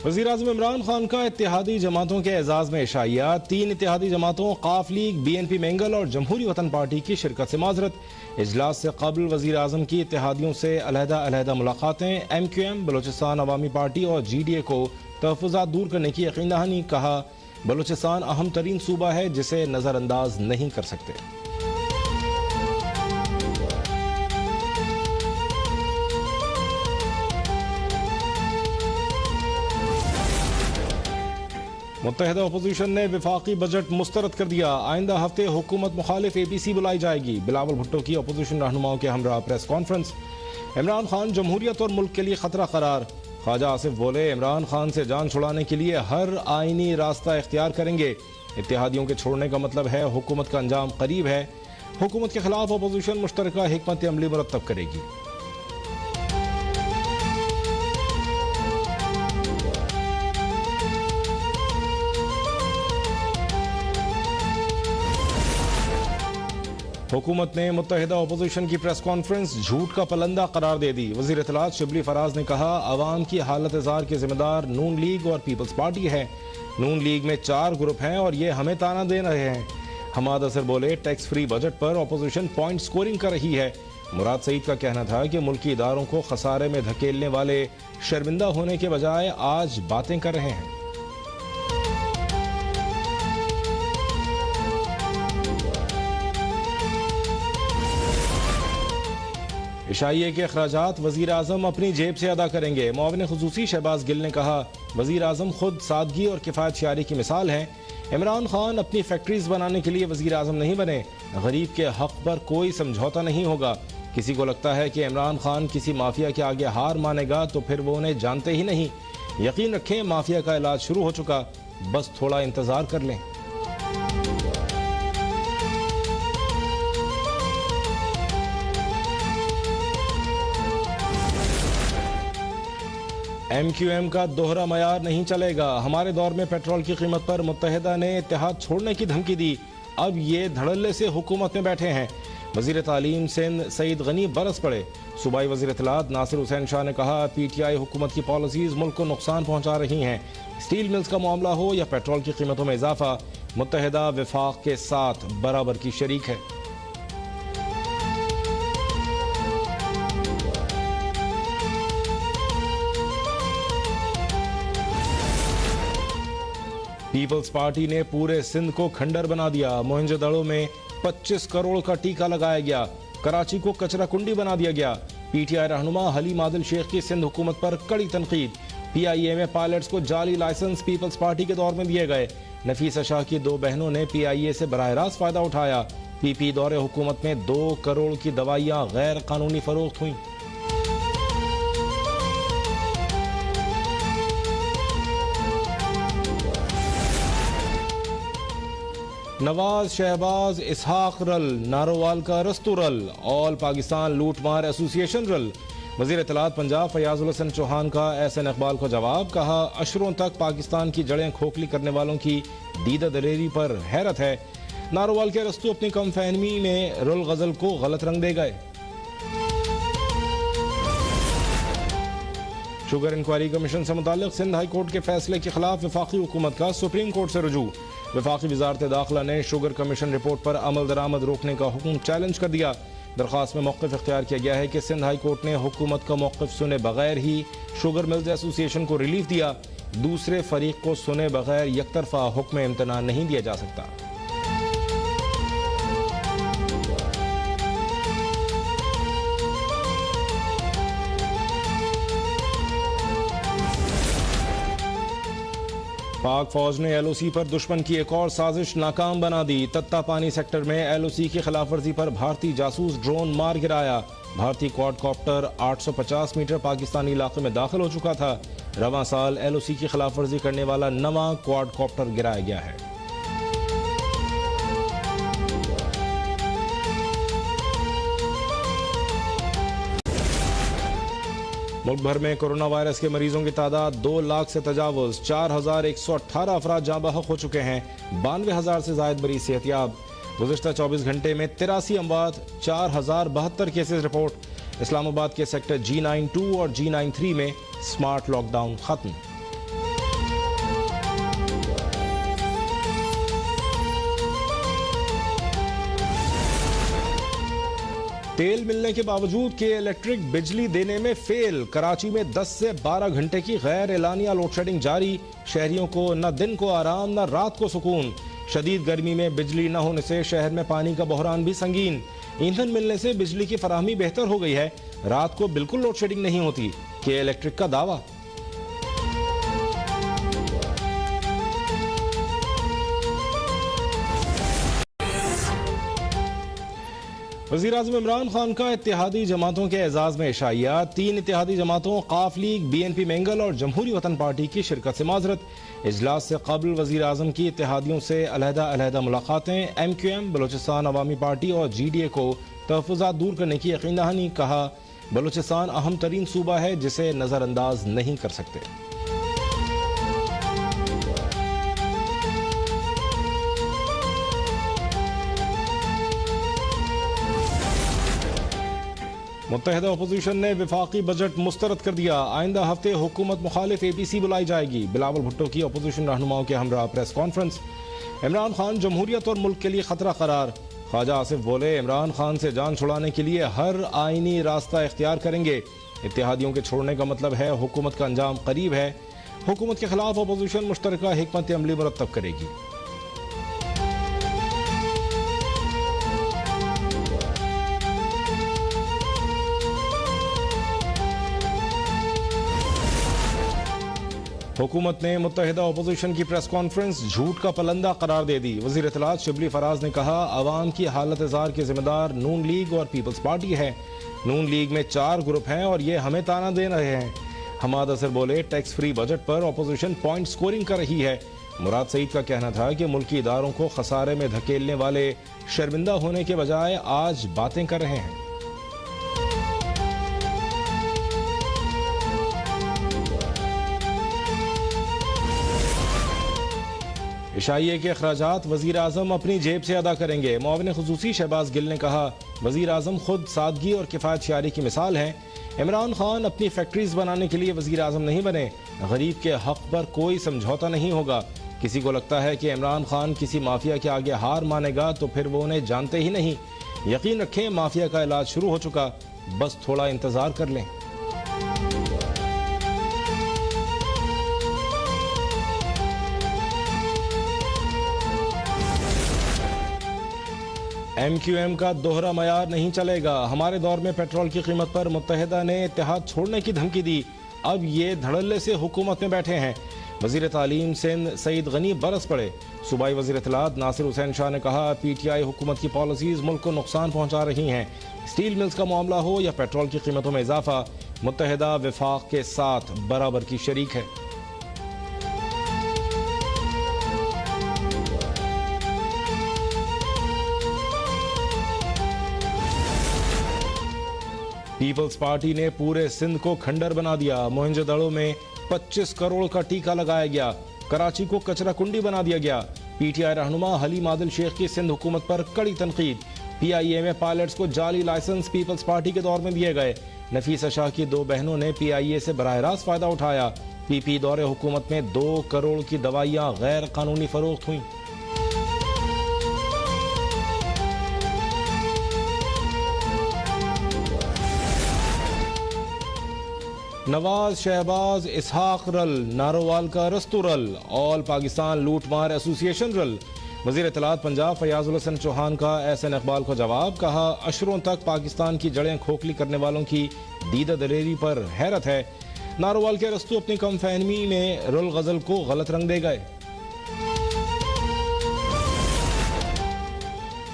वज़ीर-ए-आज़म इमरान खान का इत्तेहादी जमातों के एजाज में इशाइया। 3 इत्तेहादी जमातों काफ लीग, BNP मेंगल और जमहूरी वतन पार्टी की शिरकत से माजरत। इजलास से कबल वज़ीर-ए-आज़म की इत्तेहादियों से अलहदा मुलाकातें। MQM, बलोचिस्तान अवामी पार्टी और GDA को तहफ़्फ़ुज़ात दूर करने की यकीन दहानी। कहा, बलोचिस्तान अहम तरीन सूबा है जिसे नज़रअंदाज नहीं कर सकते। मुत्तहिदा अपोजिशन ने विफाकी बजट मुस्तरद कर दिया। आइंदा हफ्ते हुकूमत मुखालिफ APC बुलाई जाएगी। बिलावल भुट्टो की अपोजिशन रहनुमाओं के हमरा प्रेस कॉन्फ्रेंस। इमरान खान जमहूरियत और मुल्क के लिए खतरा करार। ख्वाजा आसिफ बोले, इमरान खान से जान छुड़ाने के लिए हर आईनी रास्ता इख्तियार करेंगे। इत्तेहादियों के छोड़ने का मतलब है हुकूमत का अंजाम करीब है। हुकूमत के खिलाफ अपोजिशन मुश्तरका हिकमत अमली मुरतब करेगी। हुकूमत ने मुत्तहिदा अपोजिशन की प्रेस कॉन्फ्रेंस झूठ का पलंदा करार दे दी। वज़ीर इत्तलात शिबली फराज ने कहा, अवाम की हालत इज़ार के जिम्मेदार नून लीग और पीपल्स पार्टी है। नून लीग में 4 ग्रुप हैं और ये हमें ताना दे रहे हैं। हमाद असर बोले, टैक्स फ्री बजट पर अपोजिशन पॉइंट स्कोरिंग कर रही है। मुराद सईद का कहना था कि मुल्की इदारों को खसारे में धकेलने वाले शर्मिंदा होने के बजाय आज बातें कर रहे हैं। इशाइये के अखराजात वज़ीर-ए-आज़म अपनी जेब से अदा करेंगे। मुआविन खुसूसी शहबाज गिल ने कहा, वज़ीर-ए-आज़म खुद सादगी और किफ़ायतशारी की मिसाल हैं। इमरान खान अपनी फैक्ट्रीज बनाने के लिए वज़ीर-ए-आज़म नहीं बने। गरीब के हक पर कोई समझौता नहीं होगा। किसी को लगता है कि इमरान खान किसी माफिया के आगे हार मानेगा तो फिर वो उन्हें जानते ही नहीं। यकीन रखें, माफिया का इलाज शुरू हो चुका, बस थोड़ा इंतजार कर लें। MQM का दोहरा मयार नहीं चलेगा। हमारे दौर में पेट्रोल की कीमत पर मुत्तहिदा ने इत्तेहाद छोड़ने की धमकी दी। अब ये धड़ल्ले से हुकूमत में बैठे हैं। वज़ीर तालीम सिंध सईद गनी बरस पड़े। सूबाई वज़ीर इत्तलात नासिर हुसैन शाह ने कहा, PTI हुकूमत की पॉलिसीज मुल्क को नुकसान पहुंचा रही हैं। स्टील मिल्स का मामला हो या पेट्रोल की कीमतों में इजाफा, मुत्तहिदा विफाक के साथ बराबर की शरीक है। पीपल्स पार्टी ने पूरे सिंध को खंडर बना दिया। मोहनजोदड़ो में 25 करोड़ का टीका लगाया गया। कराची को कचरा कुंडी बना दिया गया। PTI रहनुमा हलीम आदिल शेख की सिंध हुकूमत पर कड़ी तनकीद। PIA में पायलट्स को जाली लाइसेंस पीपल्स पार्टी के दौर में दिए गए। नफीसा शाह की 2 बहनों ने PIA से बराह रास्त फायदा उठाया। PP दौरे हुकूमत में 2 करोड़ की दवाइयां गैर कानूनी फरोख्त हुई। नवाज शहबाज इसहाक रल, नारोवाल का रस्तु रल, ऑल पाकिस्तान लूटमार एसोसिएशन रल। वज़ीर इत्तलात पंजाब फयाजुल हसन चौहान का SN इकबाल को जवाब। कहा, अशरों तक पाकिस्तान की जड़ें खोखली करने वालों की दीदा दलेरी पर हैरत है। नारोवाल के रस्तु अपनी कम फहमी में रुल गजल को गलत रंग दे गए। शुगर इंक्वायरी कमीशन से मुताल्लिक सिंध हाई कोर्ट के फैसले के खिलाफ वफाकी हुकूमत का सुप्रीम कोर्ट से रुजू। वफाकी वजारत दाखिला ने शुगर कमीशन रिपोर्ट पर अमल दरामद रोकने का हुक्म चैलेंज कर दिया। दरख्वास्त में मौक़िफ़ इख्तियार किया गया है कि सिंध हाई कोर्ट ने हुकूमत का मौक़िफ़ सुने बगैर ही शुगर मिल्स एसोसिएशन को रिलीफ दिया। दूसरे फरीक को सुने बगैर यकतरफा हुक्म इम्तना नहीं दिया जा सकता। पाक फौज ने LOC पर दुश्मन की एक और साजिश नाकाम बना दी। तत्ता पानी सेक्टर में LOC की खिलाफ वर्जी पर भारतीय जासूस ड्रोन मार गिराया। भारतीय क्वाडकॉप्टर 850 मीटर पाकिस्तानी इलाके में दाखिल हो चुका था। रवां साल LOC की खिलाफ वर्जी करने वाला नवा क्वाडकॉप्टर गिराया गया है। मुल्क भर में कोरोना वायरस के मरीजों की तादाद 2 लाख से तजावुज। 4118 अफराद जाँ बहक हो चुके हैं। 92,000 से जायद मरीज सेहतियाब। गुज़िश्ता 24 घंटे में 83 अमवात, 4072 केसेज रिपोर्ट। इस्लामाबाद के सेक्टर G92 और G93 में स्मार्ट लॉकडाउन खत्म। तेल मिलने के बावजूद के इलेक्ट्रिक बिजली देने में फेल। कराची में 10 से 12 घंटे की गैर एलानिया लोड शेडिंग जारी। शहरियों को न दिन को आराम न रात को सुकून। शदीद गर्मी में बिजली न होने से शहर में पानी का बहरान भी संगीन। ईंधन मिलने से बिजली की फराहमी बेहतर हो गई है। रात को बिल्कुल लोड शेडिंग नहीं होती, के इलेक्ट्रिक का दावा। वज़ीर-ए-आज़म इमरान खान का इत्तेहादी जमातों के एजाज में इशाइया। 3 इत्तेहादी जमातों काफ लीग, BNP मेंगल और जमहूरी वतन पार्टी की शिरकत से माजरत। इजलास से कबल वज़ीर-ए-आज़म की इत्तेहादियों से अलहदा मुलाकातें। MQM, बलोचिस्तान अवामी पार्टी और GDA को तहफ़्फ़ुज़ात दूर करने की यकीन दहानी। कहा, बलोचिस्तान अहम तरीन सूबा है जिसे नज़रअंदाज नहीं कर सकते। मुत्तहिदा अपोजिशन ने विफाकी बजट मुस्तरद कर दिया। आइंदा हफ्ते हुकूमत मुखालिफ APC बुलाई जाएगी। बिलावल भुट्टो की अपोजिशन रहनुमाओं के हमरा प्रेस कॉन्फ्रेंस। इमरान खान जमहूरियत और मुल्क के लिए खतरा करार। ख्वाजा आसिफ बोले, इमरान खान से जान छुड़ाने के लिए हर आईनी रास्ता इख्तियार करेंगे। इत्तेहादियों के छोड़ने का मतलब है हुकूमत का अंजाम करीब है। हुकूमत के खिलाफ अपोजिशन मुश्तरका हिकमत अमली मुरतब करेगी। हुकूमत ने मुत्तहिदा अपोजिशन की प्रेस कॉन्फ्रेंस झूठ का पलंदा करार दे दी। वज़ीर इत्तलात शिबली फराज ने कहा, अवाम की हालत इज़ार के जिम्मेदार नून लीग और पीपल्स पार्टी है। नून लीग में 4 ग्रुप हैं और ये हमें ताना दे रहे हैं। हमाद असर बोले, टैक्स फ्री बजट पर अपोजिशन पॉइंट स्कोरिंग कर रही है। मुराद सईद का कहना था कि मुल्की इदारों को खसारे में धकेलने वाले शर्मिंदा होने के बजाय आज बातें कर रहे हैं। इशाइये के अखराजात वज़ीर-ए-आज़म अपनी जेब से अदा करेंगे। मुआविन खुसूसी शहबाज गिल ने कहा, वज़ीर-ए-आज़म खुद सादगी और किफ़ायतशारी की मिसाल हैं। इमरान खान अपनी फैक्ट्रीज बनाने के लिए वज़ीर-ए-आज़म नहीं बने। गरीब के हक पर कोई समझौता नहीं होगा। किसी को लगता है कि इमरान खान किसी माफिया के आगे हार मानेगा तो फिर वो उन्हें जानते ही नहीं। यकीन रखें, माफिया का इलाज शुरू हो चुका, बस थोड़ा इंतजार कर लें। MQM का दोहरा मयार नहीं चलेगा। हमारे दौर में पेट्रोल की कीमत पर मुत्तहिदा ने इत्तेहाद छोड़ने की धमकी दी। अब ये धड़ल्ले से हुकूमत में बैठे हैं। वज़ीर तालीम सिंध सईद गनी बरस पड़े। सूबाई वज़ीर इत्तलात नासिर हुसैन शाह ने कहा, PTI हुकूमत की पॉलिसीज मुल्क को नुकसान पहुंचा रही हैं। स्टील मिल्स का मामला हो या पेट्रोल की कीमतों में इजाफा, मुत्तहिदा वफाक के साथ बराबर की शरीक है। पीपल्स पार्टी ने पूरे सिंध को खंडर बना दिया। मोहनजोदड़ो में 25 करोड़ का टीका लगाया गया। कराची को कचरा कुंडी बना दिया गया। PTI रहनुमा हलीम आदिल शेख की सिंध हुकूमत पर कड़ी तनकीद। PIA में पायलट्स को जाली लाइसेंस पीपल्स पार्टी के दौर में दिए गए। नफीसा शाह की 2 बहनों ने PIA से बराह रास्त फायदा उठाया। PP दौरे हुकूमत में 2 करोड़ की दवाइयां गैर कानूनी फरोख्त हुई। नवाज शहबाज इसहाक रल, नारोवाल का रस्तु रल, ऑल पाकिस्तान लूटमार एसोसिएशन रल। वज़ीर इत्तलात पंजाब फयाजुल हसन चौहान का SN इकबाल को जवाब। कहा, अशरों तक पाकिस्तान की जड़ें खोखली करने वालों की दीदा दलेरी पर हैरत है। नारोवाल के रस्तु अपनी कम फहमी में रुल गजल को गलत रंग दे गए।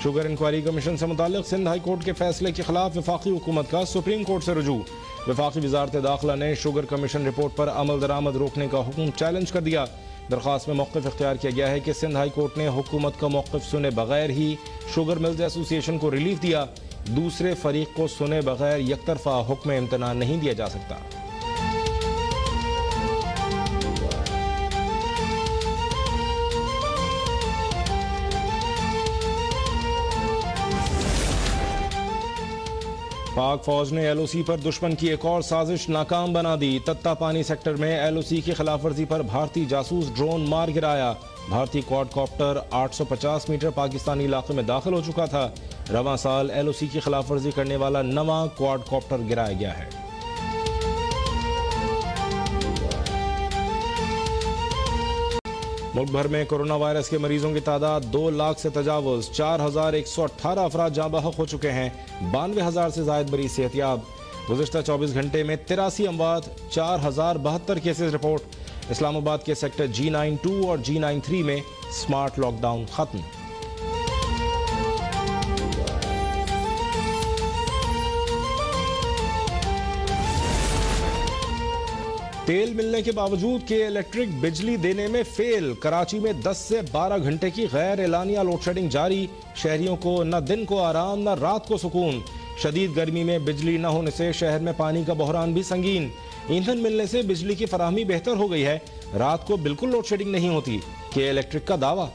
शुगर इंक्वायरी कमीशन से मुताल्लिक सिंध हाई कोर्ट के फैसले के खिलाफ वफाकी हुकूमत का सुप्रीम कोर्ट से रुजू। वफाकी वजारत दाखिला ने शुगर कमीशन रिपोर्ट पर अमल दरामद रोकने का हुक्म चैलेंज कर दिया। दरख्वास्त में मौक़िफ़ इख्तियार किया गया है कि सिंध हाई कोर्ट ने हुकूमत का मौक़िफ़ सुने बगैर ही शुगर मिल्स एसोसिएशन को रिलीफ दिया। दूसरे फरीक को सुने बगैर यकतरफा हुक्म इम्तना नहीं दिया जा सकता। पाक फौज ने LOC पर दुश्मन की एक और साजिश नाकाम बना दी। तत्ता पानी सेक्टर में LOC की खिलाफ वर्जी पर भारतीय जासूस ड्रोन मार गिराया। भारतीय क्वाडकॉप्टर 850 मीटर पाकिस्तानी इलाके में दाखिल हो चुका था। रवां साल LOC की खिलाफ वर्जी करने वाला नवा क्वाडकॉप्टर गिराया गया है। मुल्क भर में कोरोना वायरस के मरीजों की तादाद 2 लाख से तजावुज, 4118 अफराद जाँ बहक हो चुके हैं, 92,000 से जायद मरीज सेहतियाब। गुज़िश्ता 24 घंटे में 83 अमवात, 4072 केसेज रिपोर्ट। इस्लामाबाद के सेक्टर G92 और G93 में स्मार्ट लॉकडाउन खत्म। तेल मिलने के बावजूद के इलेक्ट्रिक बिजली देने में फेल। कराची में 10 से 12 घंटे की गैर एलानिया लोड शेडिंग जारी। शहरियों को न दिन को आराम न रात को सुकून। शदीद गर्मी में बिजली न होने से शहर में पानी का बहरान भी संगीन। ईंधन मिलने से बिजली की फराहमी बेहतर हो गई है। रात को बिल्कुल लोड शेडिंग नहीं होती, के इलेक्ट्रिक का दावा।